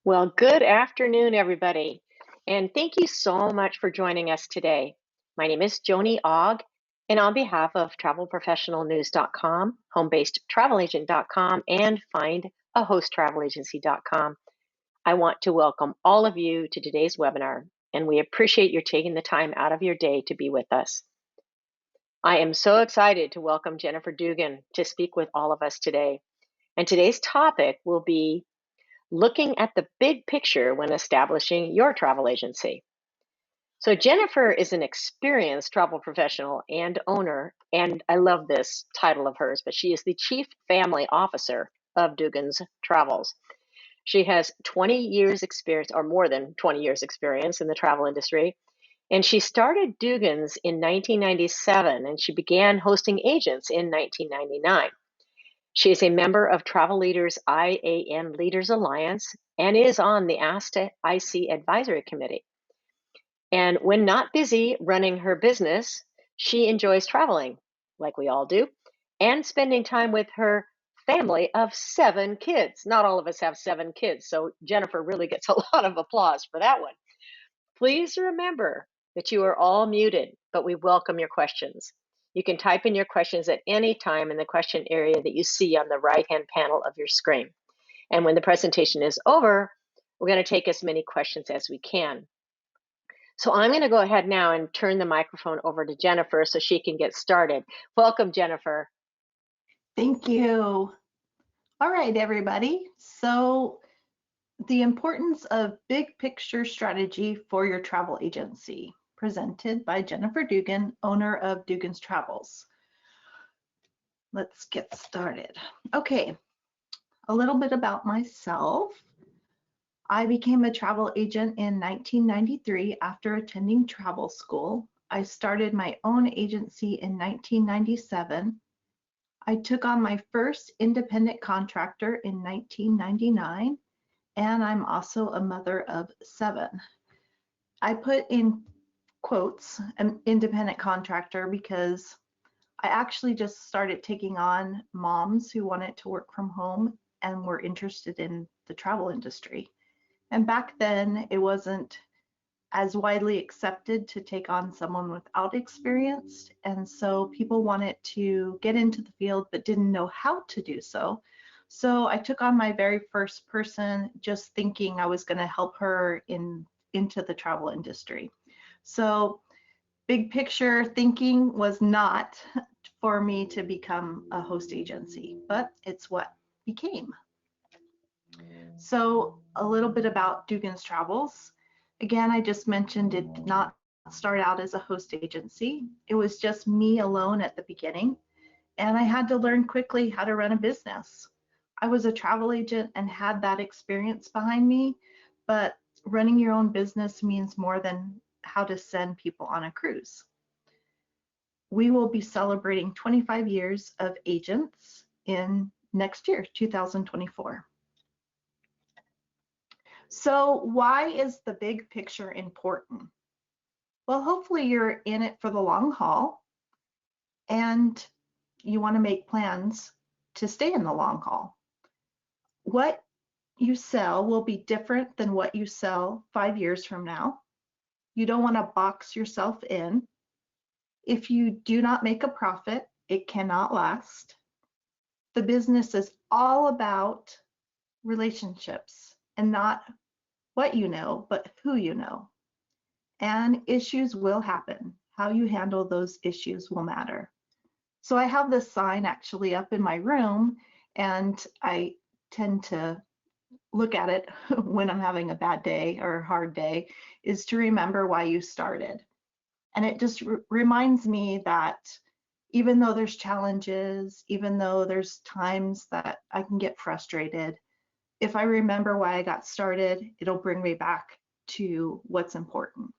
Well, good afternoon, everybody, and thank you so much for joining us today. My name is Joni Ogg, and on behalf of TravelProfessionalNews.com, Home-Based TravelAgent.com, and FindAHostTravelAgency.com, I want to welcome all of you to today's webinar, and we appreciate your taking the time out of your day to be with us. I am so excited to welcome Jennifer Dugan to speak with all of us today, and today's topic will be looking at the big picture when establishing your travel agency. So Jennifer is an experienced travel professional and owner, and I love this title of hers, but she is the Chief Family Officer of Dugan's Travels. She has 20 years experience, or more than 20 years experience in the travel industry, and she started Dugan's in 1997, and she began hosting agents in 1999. She is a member of Travel Leaders IAN Leaders Alliance and is on the ASTA IC Advisory Committee. And when not busy running her business, she enjoys traveling, like we all do, and spending time with her family of 7 kids. Not all of us have 7 kids, so Jennifer really gets a lot of applause for that one. Please remember that you are all muted, but we welcome your questions. You can type in your questions at any time in the question area that you see on the right-hand panel of your screen. And when the presentation is over, we're going to take as many questions as we can. So I'm going to go ahead now and turn the microphone over to Jennifer so she can get started. Welcome, Jennifer. Thank you. All right, everybody. So the importance of big picture strategy for your travel agency, presented by Jennifer Dugan, owner of Dugan's Travels. Let's get started. Okay, a little bit about myself. I became a travel agent in 1993 after attending travel school. I started my own agency in 1997. I took on my first independent contractor in 1999, and I'm also a mother of 7. I put in quotes an independent contractor because I actually just started taking on moms who wanted to work from home and were interested in the travel industry. And back then, it wasn't as widely accepted to take on someone without experience. And so people wanted to get into the field but didn't know how to do so. So I took on my very first person just thinking I was going to help her into the travel industry. So big picture thinking was not for me to become a host agency, but it's what became. So a little bit about Dugan's Travels. Again, I just mentioned it did not start out as a host agency. It was just me alone at the beginning, and I had to learn quickly how to run a business. I was a travel agent and had that experience behind me, but running your own business means more than how to send people on a cruise. We will be celebrating 25 years of agents in next year, 2024. So why is the big picture important? Well, hopefully you're in it for the long haul and you want to make plans to stay in the long haul. What you sell will be different than what you sell 5 years from now. You don't want to box yourself in. If you do not make a profit, it cannot last. The business is all about relationships and not what you know, but who you know. And issues will happen. How you handle those issues will matter. So I have this sign actually up in my room, and I tend to look at it when I'm having a bad day or a hard day, is to remember why you started. And it just reminds me that even though there's challenges, even though there's times that I can get frustrated, if I remember why I got started, it'll bring me back to what's important.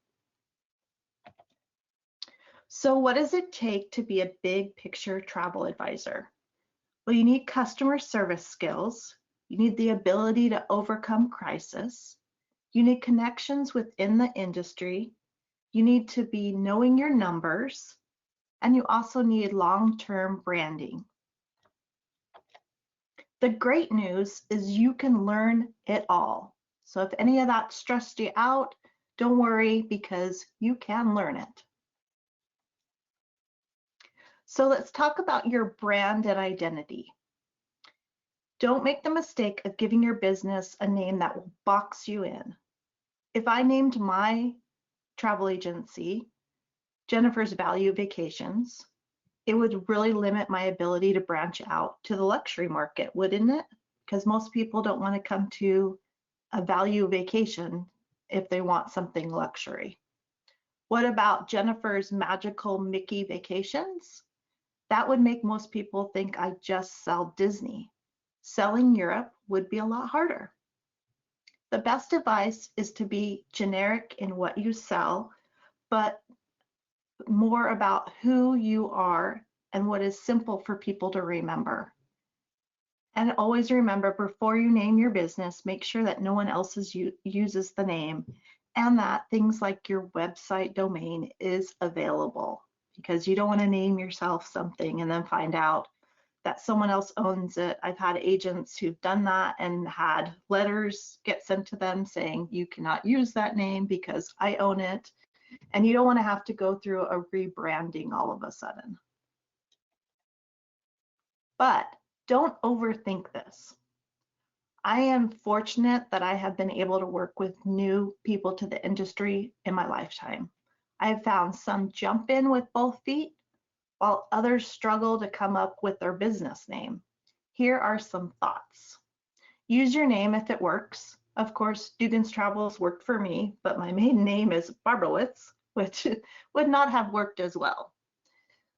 So what does it take to be a big picture travel advisor? Well, you need customer service skills. You need the ability to overcome crisis. You need connections within the industry. You need to be knowing your numbers. And you also need long-term branding. The great news is you can learn it all. So if any of that stressed you out, don't worry because you can learn it. So let's talk about your brand and identity. Don't make the mistake of giving your business a name that will box you in. If I named my travel agency Jennifer's Value Vacations, it would really limit my ability to branch out to the luxury market, wouldn't it? Because most people don't want to come to a value vacation if they want something luxury. What about Jennifer's Magical Mickey Vacations? That would make most people think I just sell Disney. Selling Europe would be a lot harder. The best advice is to be generic in what you sell, but more about who you are and what is simple for people to remember. And always remember, before you name your business, make sure that no one else uses the name and that things like your website domain is available, because you don't want to name yourself something and then find out that someone else owns it. I've had agents who've done that and had letters get sent to them saying you cannot use that name because I own it. And you don't want to have to go through a rebranding all of a sudden. But don't overthink this. I am fortunate that I have been able to work with new people to the industry in my lifetime. I have found some jump in with both feet, while others struggle to come up with their business name. Here are some thoughts. Use your name if it works. Of course, Dugan's Travels worked for me, but my maiden name is Barbarowitz, which would not have worked as well.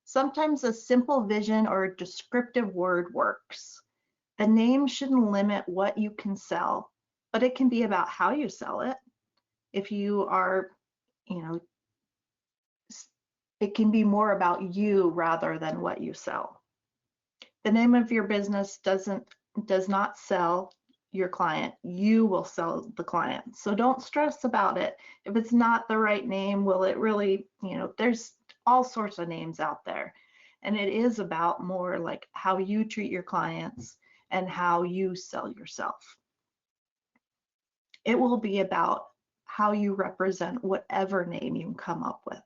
Sometimes a simple vision or a descriptive word works. The name shouldn't limit what you can sell, but it can be about how you sell it. If you are, it can be more about you rather than what you sell. The name of your business does not sell your client. You will sell the client. So don't stress about it. If it's not the right name, will it really, there's all sorts of names out there. And it is about more like how you treat your clients and how you sell yourself. It will be about how you represent whatever name you come up with.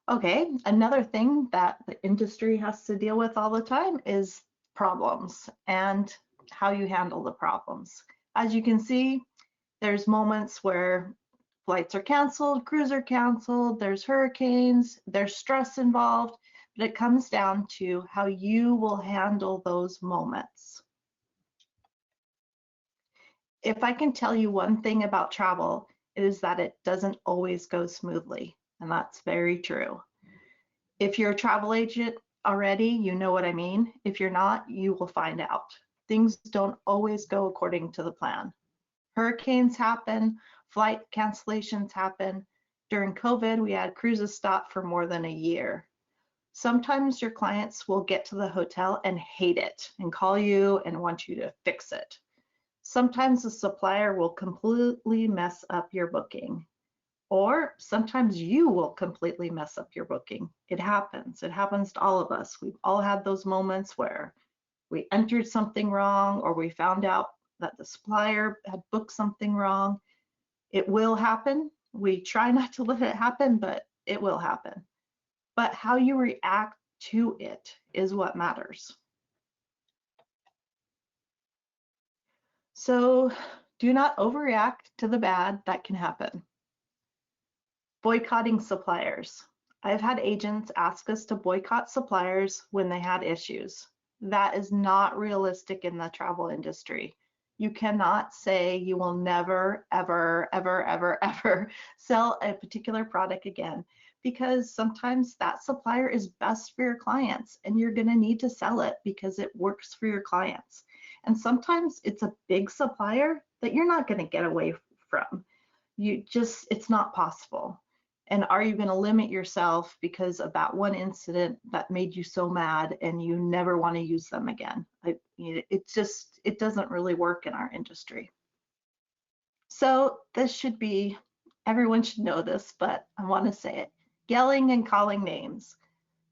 Okay, another thing that the industry has to deal with all the time is problems and how you handle the problems. As you can see, there's moments where flights are canceled, crews are canceled, there's hurricanes, there's stress involved, but it comes down to how you will handle those moments. If I can tell you one thing about travel, it is that it doesn't always go smoothly, and that's very true. If you're a travel agent already, you know what I mean. If you're not, you will find out. Things don't always go according to the plan. Hurricanes happen, flight cancellations happen. During COVID, we had cruises stop for more than a year. Sometimes your clients will get to the hotel and hate it and call you and want you to fix it. Sometimes the supplier will completely mess up your booking. Or sometimes you will completely mess up your booking. It happens. It happens to all of us. We've all had those moments where we entered something wrong or we found out that the supplier had booked something wrong. It will happen. We try not to let it happen, but it will happen. But how you react to it is what matters. So do not overreact to the bad that can happen. Boycotting suppliers. I've had agents ask us to boycott suppliers when they had issues. That is not realistic in the travel industry. You cannot say you will never, ever, ever, ever, ever sell a particular product again, because sometimes that supplier is best for your clients and you're going to need to sell it because it works for your clients. And sometimes it's a big supplier that you're not going to get away from. It's not possible. And are you going to limit yourself because of that one incident that made you so mad and you never want to use them again? It doesn't really work in our industry. So this should be, everyone should know this, but I want to say it. Yelling and calling names.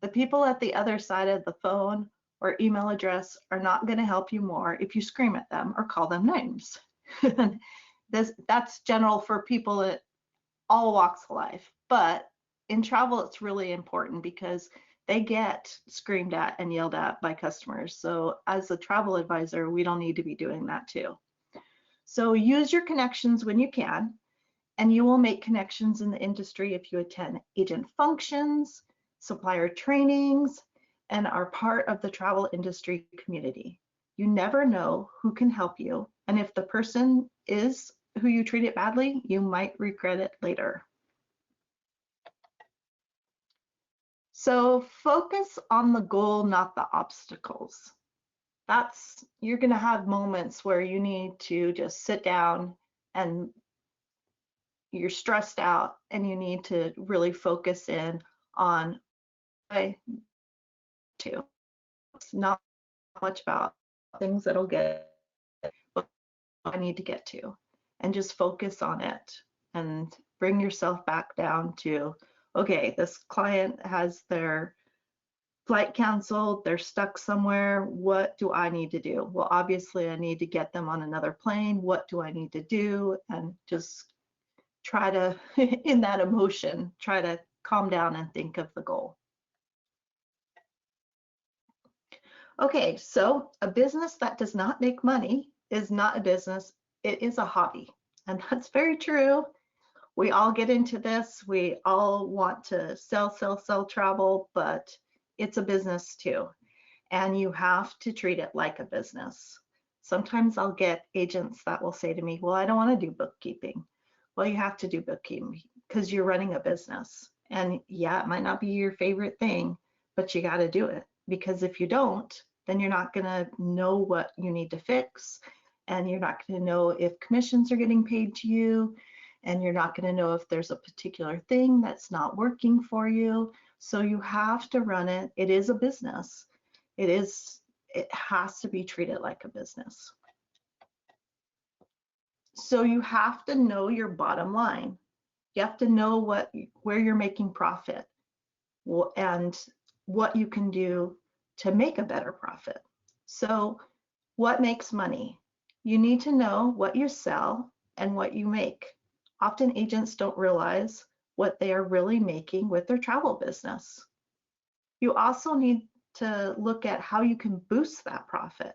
The people at the other side of the phone or email address are not going to help you more if you scream at them or call them names. That's general for people at all walks of life, but in travel it's really important because they get screamed at and yelled at by customers. So as a travel advisor, we don't need to be doing that too. So use your connections when you can, and you will make connections in the industry if you attend agent functions, supplier trainings, and are part of the travel industry community. You never know who can help you, and if the person is who you treated badly, you might regret it later. So focus on the goal, not the obstacles. You're going to have moments where you need to just sit down and you're stressed out and you need to really focus in on to. It's not much about things that'll get what I need to get to, and just focus on it and bring yourself back down to, okay, this client has their flight canceled, they're stuck somewhere. What do I need to do? Well, obviously I need to get them on another plane. What do I need to do? And just try to, in that emotion, try to calm down and think of the goal. Okay, so a business that does not make money is not a business, it is a hobby. And that's very true. We all get into this. We all want to sell travel, but it's a business too. And you have to treat it like a business. Sometimes I'll get agents that will say to me, well, I don't want to do bookkeeping. Well, you have to do bookkeeping because you're running a business. And yeah, it might not be your favorite thing, but you got to do it, because if you don't, then you're not going to know what you need to fix, and you're not going to know if commissions are getting paid to you, and you're not going to know if there's a particular thing that's not working for you. So you have to run it. It is a business. It has to be treated like a business. So you have to know your bottom line. You have to know where you're making profit and what you can do to make a better profit. So what makes money? You need to know what you sell and what you make. Often agents don't realize what they are really making with their travel business. You also need to look at how you can boost that profit.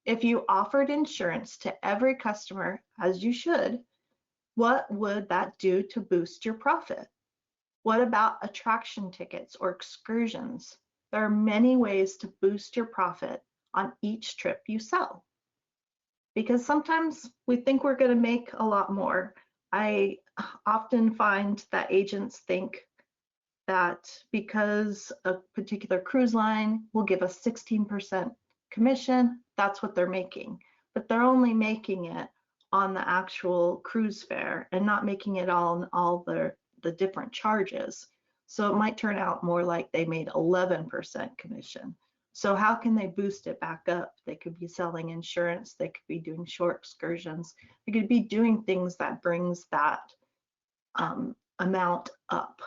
If you offered insurance to every customer, as you should, what would that do to boost your profit? What about attraction tickets or excursions? There are many ways to boost your profit on each trip you sell, because sometimes we think we're going to make a lot more. I often find that agents think that because a particular cruise line will give us 16% commission, that's what they're making. But they're only making it on the actual cruise fare and not making it on all the different charges. So it might turn out more like they made 11% commission. So how can they boost it back up? They could be selling insurance, they could be doing short excursions, they could be doing things that brings that amount up.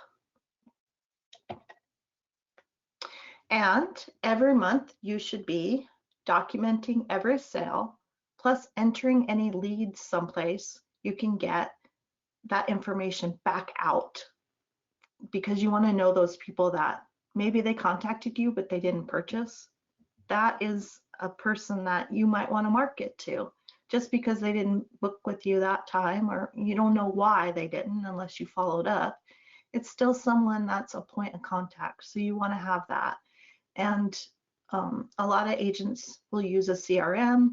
And every month you should be documenting every sale, plus entering any leads someplace you can get that information back out, because you want to know those people that maybe they contacted you but they didn't purchase. That is a person that you might want to market to. Just because they didn't book with you that time, or you don't know why they didn't unless you followed up, it's still someone that's a point of contact. So you want to have that. And a lot of agents will use a CRM.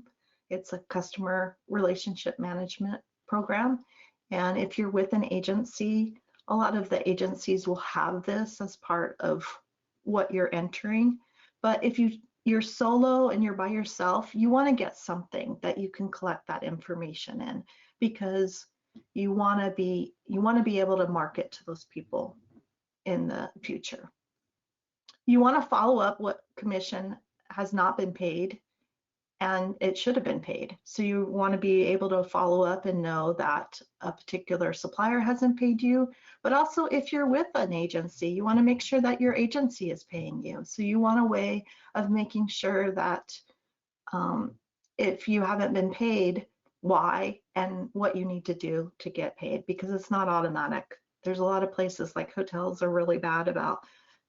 It's a customer relationship management program. And if you're with an agency, a lot of the agencies will have this as part of what you're entering. But if you're solo and you're by yourself, you want to get something that you can collect that information in, because you want to be able to market to those people in the future. You want to follow up what commission has not been paid and it should have been paid. So you want to be able to follow up and know that a particular supplier hasn't paid you. But also if you're with an agency, you want to make sure that your agency is paying you. So you want a way of making sure that if you haven't been paid, why and what you need to do to get paid, because it's not automatic. There's a lot of places like hotels are really bad about,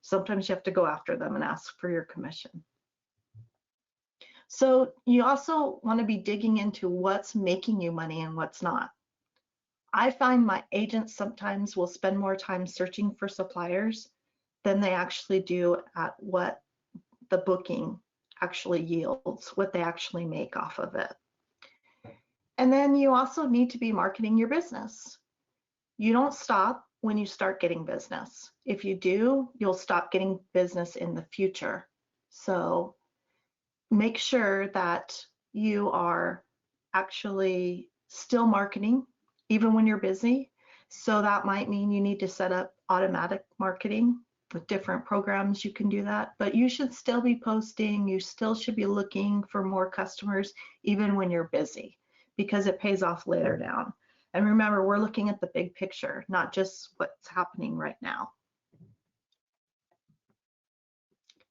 sometimes you have to go after them and ask for your commission. So you also want to be digging into what's making you money and what's not. I find my agents sometimes will spend more time searching for suppliers than they actually do at what the booking actually yields, what they actually make off of it. And then you also need to be marketing your business. You don't stop when you start getting business. If you do, you'll stop getting business in the future. So make sure that you are actually still marketing even when you're busy. So that might mean you need to set up automatic marketing with different programs. You can do that, but you should still be posting. You still should be looking for more customers even when you're busy, because it pays off later down. And remember, we're looking at the big picture, not just what's happening right now.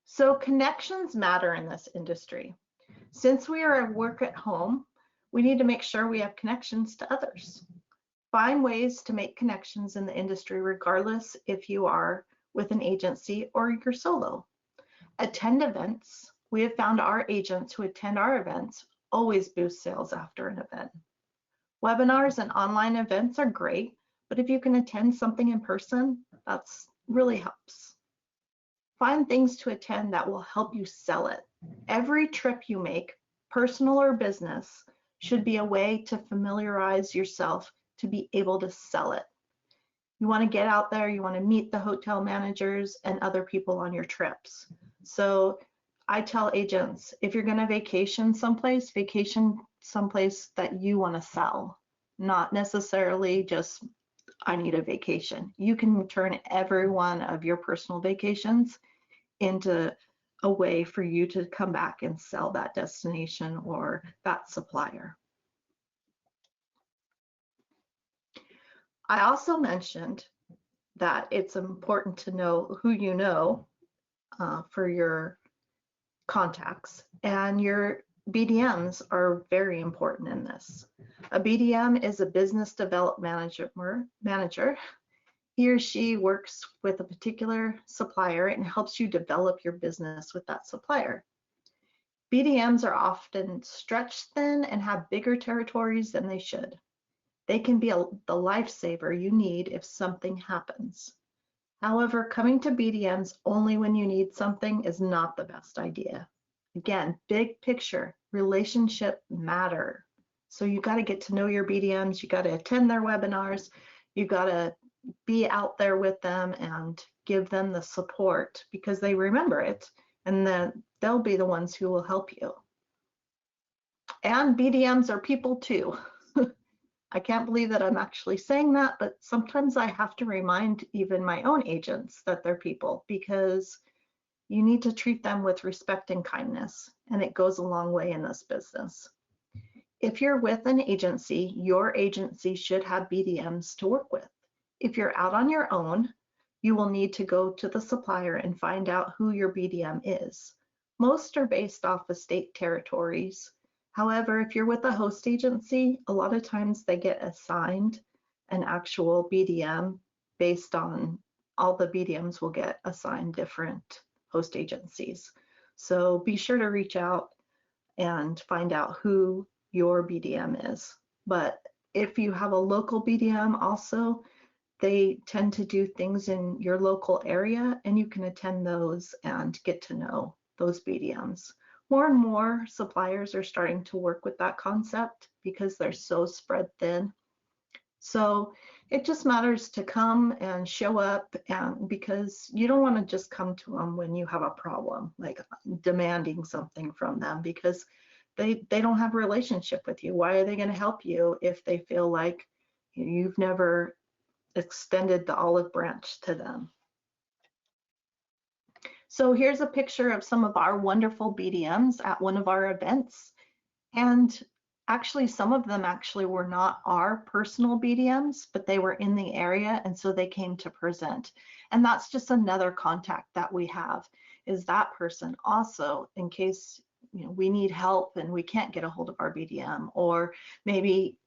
So connections matter in this industry. Since we are at work at home, we need to make sure we have connections to others. Find ways to make connections in the industry, regardless if you are with an agency or you're solo. Attend events. We have found our agents who attend our events always boost sales after an event. Webinars and online events are great, but if you can attend something in person, that's really helps. Find things to attend that will help you sell it. Every trip you make, personal or business, should be a way to familiarize yourself to be able to sell it. You want to get out there, you want to meet the hotel managers and other people on your trips. So I tell agents, if you're going to vacation someplace that you want to sell, not necessarily just I need a vacation. You can turn every one of your personal vacations into a way for you to come back and sell that destination or that supplier. I also mentioned that it's important to know who you know for your contacts, and your BDMs are very important in this. A BDM is a business development manager. He or she works with a particular supplier and helps you develop your business with that supplier. BDMs are often stretched thin and have bigger territories than they should. They can be the lifesaver you need if something happens. However, coming to BDMs only when you need something is not the best idea. Again, big picture, relationship matter. So you got to get to know your BDMs, you got to attend their webinars, you got to be out there with them and give them the support because they remember it, and then they'll be the ones who will help you. And BDMs are people too. I can't believe that I'm actually saying that, but sometimes I have to remind even my own agents that they're people, because you need to treat them with respect and kindness, and it goes a long way in this business. If you're with an agency, your agency should have BDMs to work with. If you're out on your own, you will need to go to the supplier and find out who your BDM is. Most are based off of state territories. However, if you're with a host agency, a lot of times they get assigned an actual BDM based on all the BDMs will get assigned different host agencies. So be sure to reach out and find out who your BDM is. But if you have a local BDM also, they tend to do things in your local area, and you can attend those and get to know those BDMs. More and more suppliers are starting to work with that concept because they're so spread thin. So it just matters to come and show up, and because you don't want to just come to them when you have a problem, like demanding something from them, because they don't have a relationship with you. Why are they going to help you if they feel like you've never extended the olive branch to them? So here's a picture of some of our wonderful BDMs at one of our events. And actually, some of them actually were not our personal BDMs, but they were in the area, and so they came to present. And that's just another contact that we have, is that person also, in case we need help and we can't get a hold of our BDM, or maybe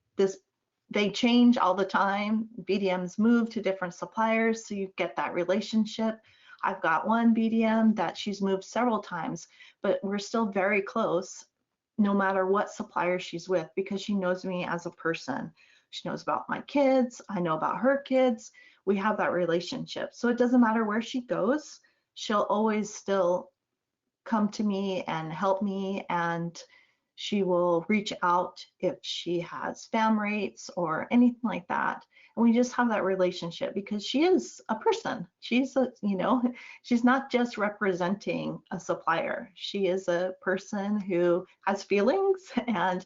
they change all the time. BDMs move to different suppliers, so you get that relationship. I've got one BDM that she's moved several times, but we're still very close no matter what supplier she's with, because she knows me as a person. She knows about my kids, I know about her kids. We have that relationship. So it doesn't matter where she goes, she'll always still come to me and help me, and she will reach out if she has spam rates or anything like that. And we just have that relationship because she is a person. She's she's not just representing a supplier. She is a person who has feelings, and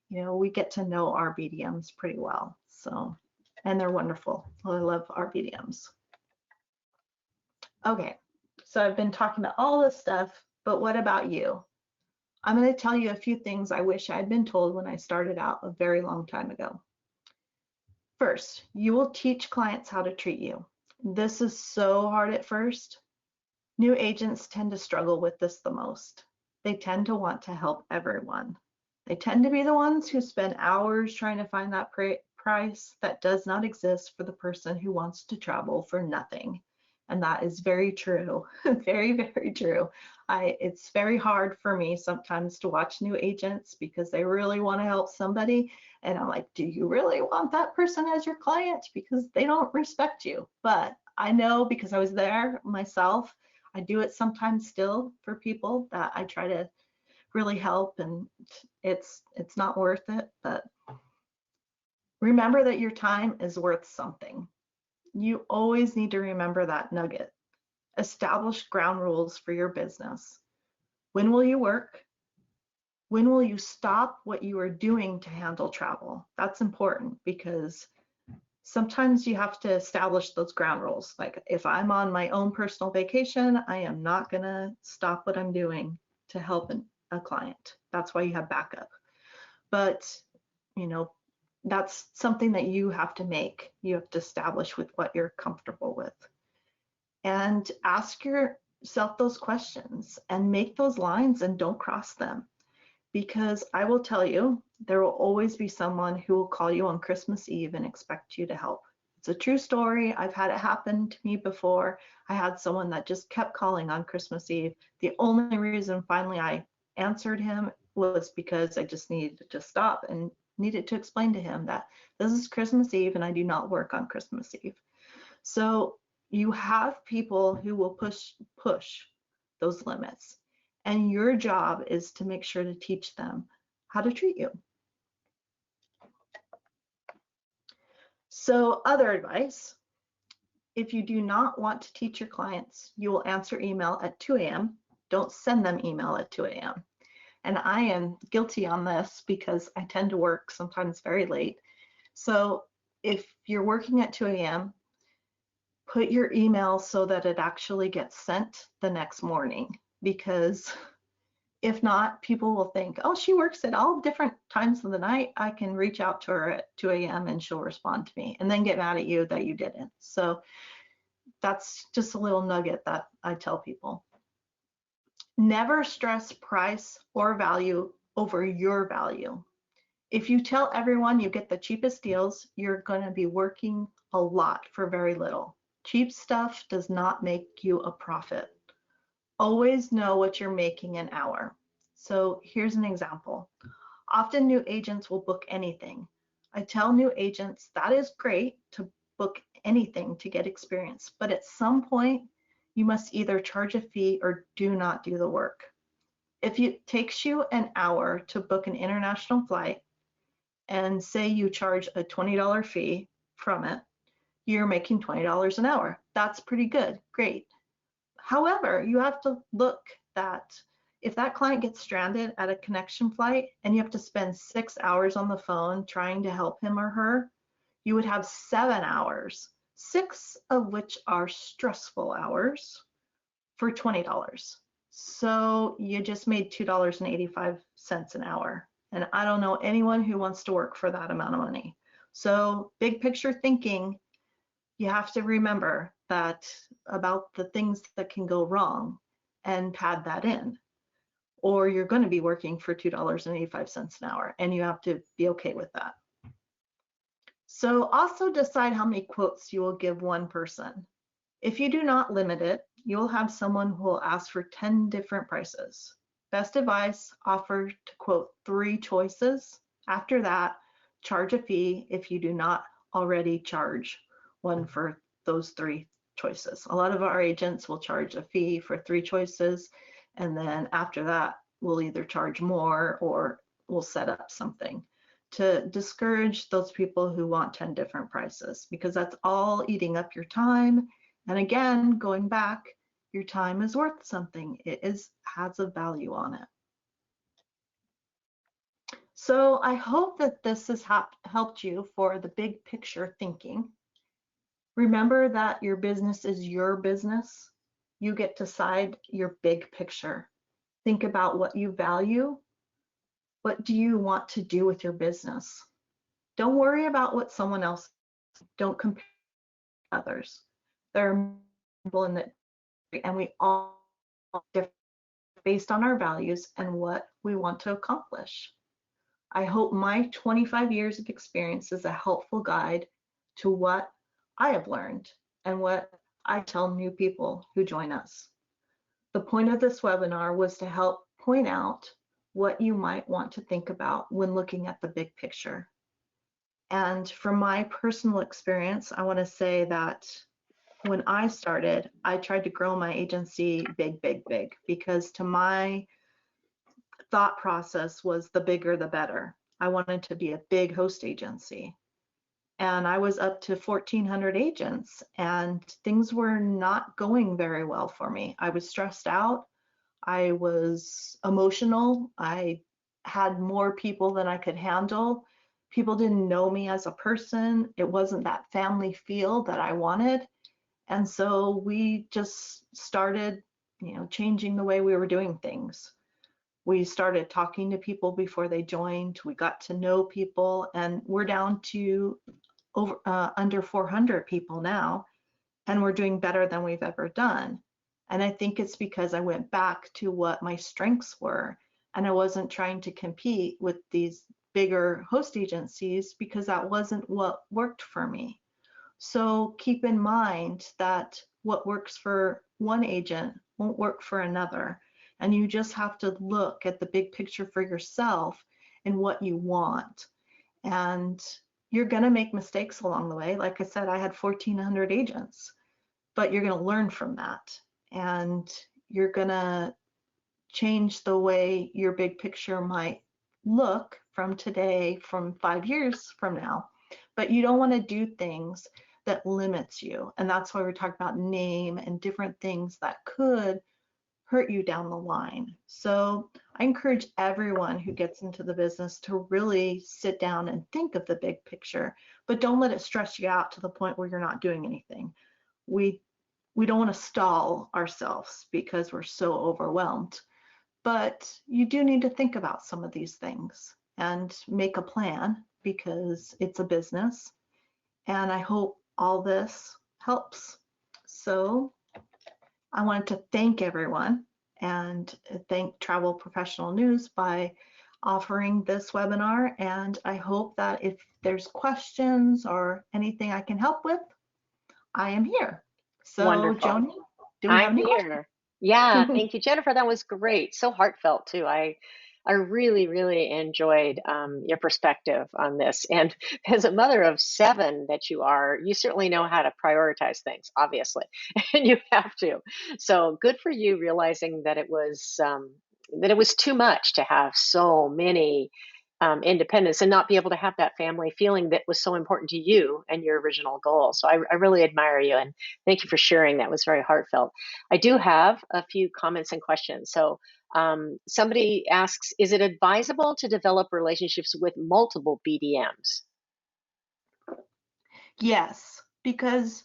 we get to know our BDMs pretty well. So, and they're wonderful. I love our BDMs. Okay, so I've been talking about all this stuff, but what about you? I'm going to tell you a few things I wish I'd been told when I started out a very long time ago. First, you will teach clients how to treat you. This is so hard at first. New agents tend to struggle with this the most. They tend to want to help everyone. They tend to be the ones who spend hours trying to find that price that does not exist for the person who wants to travel for nothing. And that is very true, very, very true. It's very hard for me sometimes to watch new agents because they really want to help somebody. And I'm like, do you really want that person as your client? Because they don't respect you. But I know, because I was there myself, I do it sometimes still for people that I try to really help, and it's not worth it. But remember that your time is worth something. You always need to remember that nugget. Establish ground rules for your business. When will you work? When will you stop what you are doing to handle travel? That's important, because sometimes you have to establish those ground rules. Like, if I'm on my own personal vacation, I am not going to stop what I'm doing to help a client. That's why you have backup. But, that's something that you have to make. You have to establish with what you're comfortable with. And ask yourself those questions and make those lines, and don't cross them. Because I will tell you, there will always be someone who will call you on Christmas Eve and expect you to help. It's a true story. I've had it happen to me before. I had someone that just kept calling on Christmas Eve. The only reason finally I answered him was because I just needed to stop and needed to explain to him that this is Christmas Eve and I do not work on Christmas Eve. So you have people who will push those limits. And your job is to make sure to teach them how to treat you. So, other advice: if you do not want to teach your clients, you will answer email at 2 a.m. Don't send them email at 2 a.m. And I am guilty on this because I tend to work sometimes very late. So if you're working at 2 a.m., put your email so that it actually gets sent the next morning, because if not, people will think, oh, she works at all different times of the night. I can reach out to her at 2 a.m. and she'll respond to me, and then get mad at you that you didn't. So that's just a little nugget that I tell people. Never stress price or value over your value. If you tell everyone you get the cheapest deals, you're going to be working a lot for very little. Cheap stuff does not make you a profit. Always know what you're making an hour. So here's an example. Often new agents will book anything. I tell new agents that is great to book anything to get experience, but at some point you must either charge a fee or do not do the work. If it takes you an hour to book an international flight, and say you charge a $20 fee from it, you're making $20 an hour. That's pretty good, great. However, you have to look that if that client gets stranded at a connection flight and you have to spend 6 hours on the phone trying to help him or her, you would have 7 hours, 6 of which are stressful hours, for $20. So you just made $2.85 an hour. And I don't know anyone who wants to work for that amount of money. So big picture thinking, you have to remember that about the things that can go wrong and pad that in. Or you're going to be working for $2.85 an hour, and you have to be okay with that. So also decide how many quotes you will give one person. If you do not limit it, you will have someone who will ask for 10 different prices. Best advice, offer to quote 3 choices. After that, charge a fee if you do not already charge one for those 3 choices. A lot of our agents will charge a fee for 3 choices, and then after that, we'll either charge more or we'll set up something to discourage those people who want 10 different prices, because that's all eating up your time. And again, going back, your time is worth something. It has a value on it. So I hope that this has helped you for the big picture thinking. Remember that your business is your business. You get to decide your big picture. Think about what you value. What do you want to do with your business? Don't worry about what someone else, don't compare to others. There are people in the, and we all different based on our values and what we want to accomplish. I hope my 25 years of experience is a helpful guide to what I have learned and what I tell new people who join us. The point of this webinar was to help point out what you might want to think about when looking at the big picture. And from my personal experience, I want to say that when I started, I tried to grow my agency big, big, big, because to my thought process was the bigger the better. I wanted to be a big host agency. And I was up to 1,400 agents, and things were not going very well for me. I was stressed out. I was emotional. I had more people than I could handle. People didn't know me as a person. It wasn't that family feel that I wanted. And so we just started, changing the way we were doing things. We started talking to people before they joined. We got to know people, and we're down to under 400 people now, and we're doing better than we've ever done. And I think it's because I went back to what my strengths were, and I wasn't trying to compete with these bigger host agencies because that wasn't what worked for me. So keep in mind that what works for one agent won't work for another. And you just have to look at the big picture for yourself and what you want. And you're going to make mistakes along the way. Like I said, I had 1,400 agents, but you're going to learn from that. And you're going to change the way your big picture might look from today, from 5 years from now. But you don't want to do things that limits you. And that's why we're talking about name and different things that could hurt you down the line. So I encourage everyone who gets into the business to really sit down and think of the big picture, but don't let it stress you out to the point where you're not doing anything. We don't want to stall ourselves because we're so overwhelmed, but you do need to think about some of these things and make a plan because it's a business. And I hope all this helps. So I wanted to thank everyone and thank Travel Professional News by offering this webinar. And I hope that if there's questions or anything I can help with, I am here. So Wonderful. Joni, do we have any questions? Yeah, thank you, Jennifer. That was great. So heartfelt too. I really, really enjoyed your perspective on this. And as a mother of 7 that you are, you certainly know how to prioritize things, obviously, and you have to. So good for you realizing that it was too much to have so many independence and not be able to have that family feeling that was so important to you and your original goal. So I really admire you, and thank you for sharing. That was very heartfelt. I do have a few comments and questions. So somebody asks, is it advisable to develop relationships with multiple BDMs? Yes, because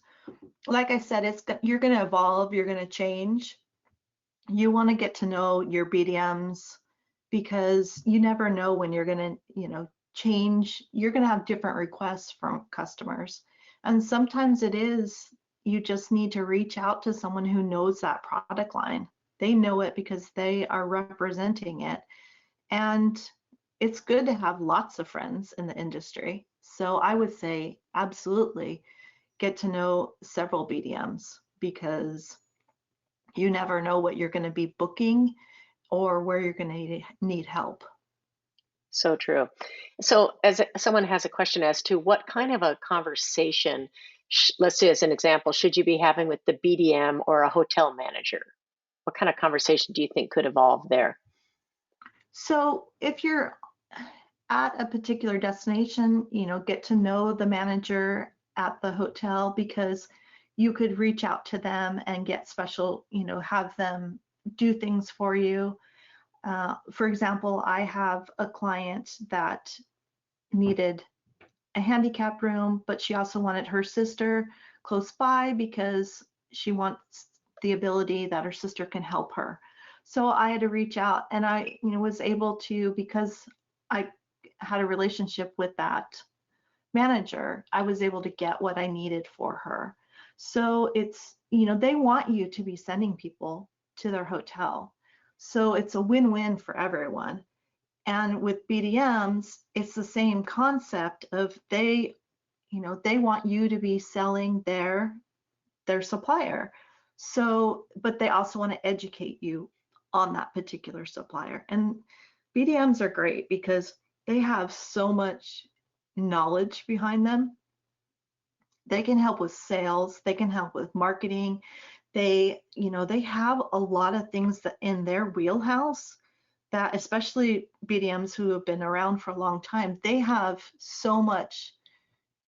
like I said, you're going to evolve, you're going to change. You want to get to know your BDMs because you never know when you're going to, change. You're going to have different requests from customers. And sometimes it is, you just need to reach out to someone who knows that product line. They know it because they are representing it. And it's good to have lots of friends in the industry. So I would say absolutely get to know several BDMs, because you never know what you're going to be booking or where you're going to need help. So true. So, someone has a question as to what kind of a conversation, let's say as an example, should you be having with the BDM or a hotel manager? What kind of conversation do you think could evolve there? So if you're at a particular destination, get to know the manager at the hotel, because you could reach out to them and get special, have them do things for you. For example, I have a client that needed a handicap room, but she also wanted her sister close by because she wants the ability that her sister can help her. So I had to reach out, and I, was able to, because I had a relationship with that manager, I was able to get what I needed for her. So it's, they want you to be sending people to their hotel. So it's a win-win for everyone. And with BDMs, it's the same concept of they want you to be selling their supplier. So, but they also want to educate you on that particular supplier. And BDMs are great because they have so much knowledge behind them. They can help with sales, they can help with marketing. They have a lot of things that in their wheelhouse, that especially BDMs who have been around for a long time, they have so much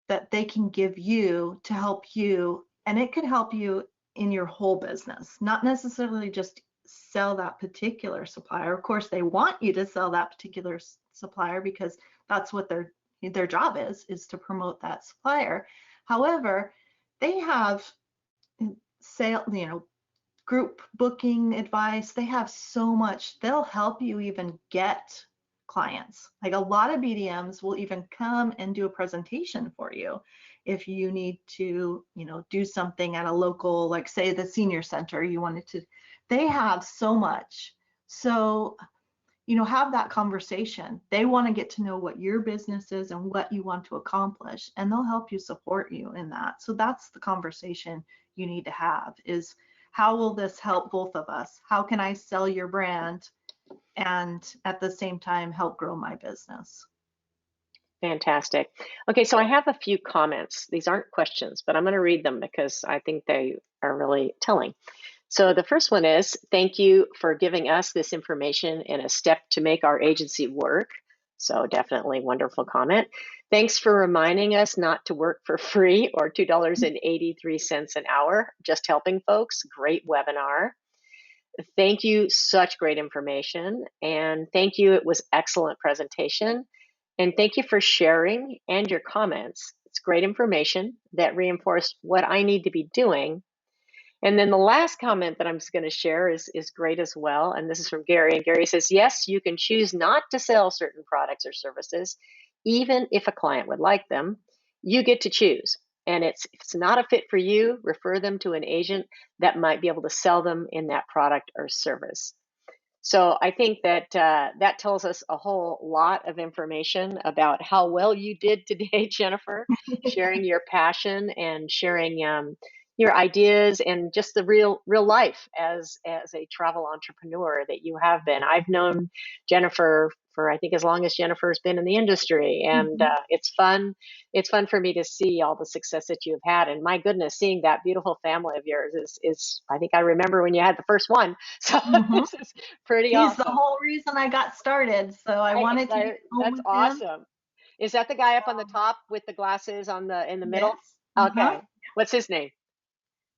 that they can give you to help you, and it could help you in your whole business, not necessarily just sell that particular supplier. Of course, they want you to sell that particular supplier because that's what their job is to promote that supplier. However, they have sale, group booking advice. They have so much. They'll help you even get clients. Like a lot of BDMs will even come and do a presentation for you if you need to, do something at a local, like say the senior center, you wanted to. They have so much. So, have that conversation. They want to get to know what your business is and what you want to accomplish, and they'll help you, support you in that. So that's the conversation you need to have, is how will this help both of us? How can I sell your brand and at the same time help grow my business? Fantastic. Okay, so I have a few comments. These aren't questions, but I'm going to read them because I think they are really telling. So the first one is, thank you for giving us this information and a step to make our agency work. So definitely wonderful comment. Thanks for reminding us not to work for free or $2.83 an hour, just helping folks. Great webinar. Thank you, such great information. And thank you, it was excellent presentation. And thank you for sharing and your comments. It's great information that reinforced what I need to be doing. And then the last comment that I'm just going to share is great as well. And this is from Gary. And Gary says, yes, you can choose not to sell certain products or services, even if a client would like them. You get to choose. And if it's not a fit for you, refer them to an agent that might be able to sell them in that product or service. So I think that that tells us a whole lot of information about how well you did today, Jennifer, sharing your passion and sharing your ideas and just the real life as a travel entrepreneur that you have been. I've known Jennifer for I think as long as Jennifer's been in the industry, and it's fun. It's fun for me to see all the success that you've had, and my goodness, seeing that beautiful family of yours is I think I remember when you had the first one. So this is pretty He's the awesome. whole reason I got started. So I wanted to get home That's with him. awesome. Is that the guy up on the top with the glasses on the in the middle? Yes. Okay. What's his name?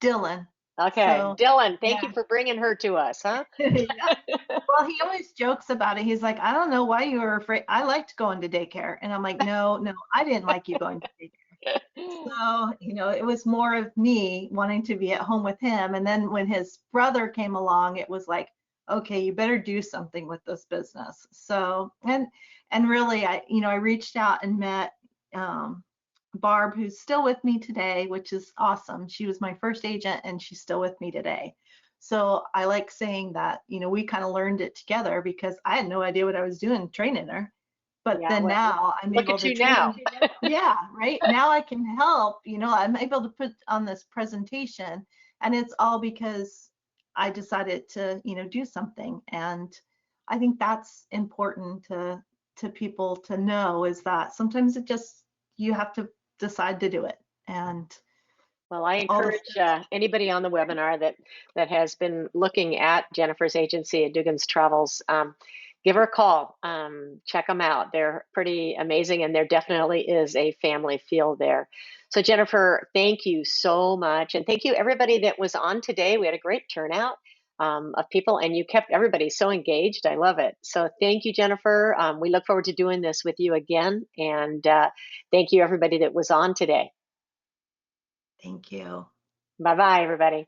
Dylan. Okay. So Dylan, thank you yeah. for bringing her to us, huh? Yeah. Well, he always jokes about it. He's like, I don't know why you were afraid. I liked going to daycare. And I'm like, no, no, I didn't like you going to daycare. So, it was more of me wanting to be at home with him. And then when his brother came along, it was like, okay, you better do something with this business. So, and really, I reached out and met Barb, who's still with me today, which is awesome. She was my first agent and she's still with me today. So I like saying that, we kind of learned it together because I had no idea what I was doing training her. But Yeah, then well, now I'm look able at to you now. train. Yeah, right. Now I can help, I'm able to put on this presentation, and it's all because I decided to, do something. And I think that's important to people to know, is that sometimes you have to decide to do it. And Well, I all the encourage steps. anybody on the webinar that has been looking at Jennifer's agency at Dugan's Travels, give her a call. Check them out. They're pretty amazing, and there definitely is a family feel there. So, Jennifer, thank you so much, and thank you everybody that was on today. We had a great turnout of people, and you kept everybody so engaged. I love it. So, thank you, Jennifer. We look forward to doing this with you again, and thank you everybody that was on today. Thank you. Bye bye, everybody.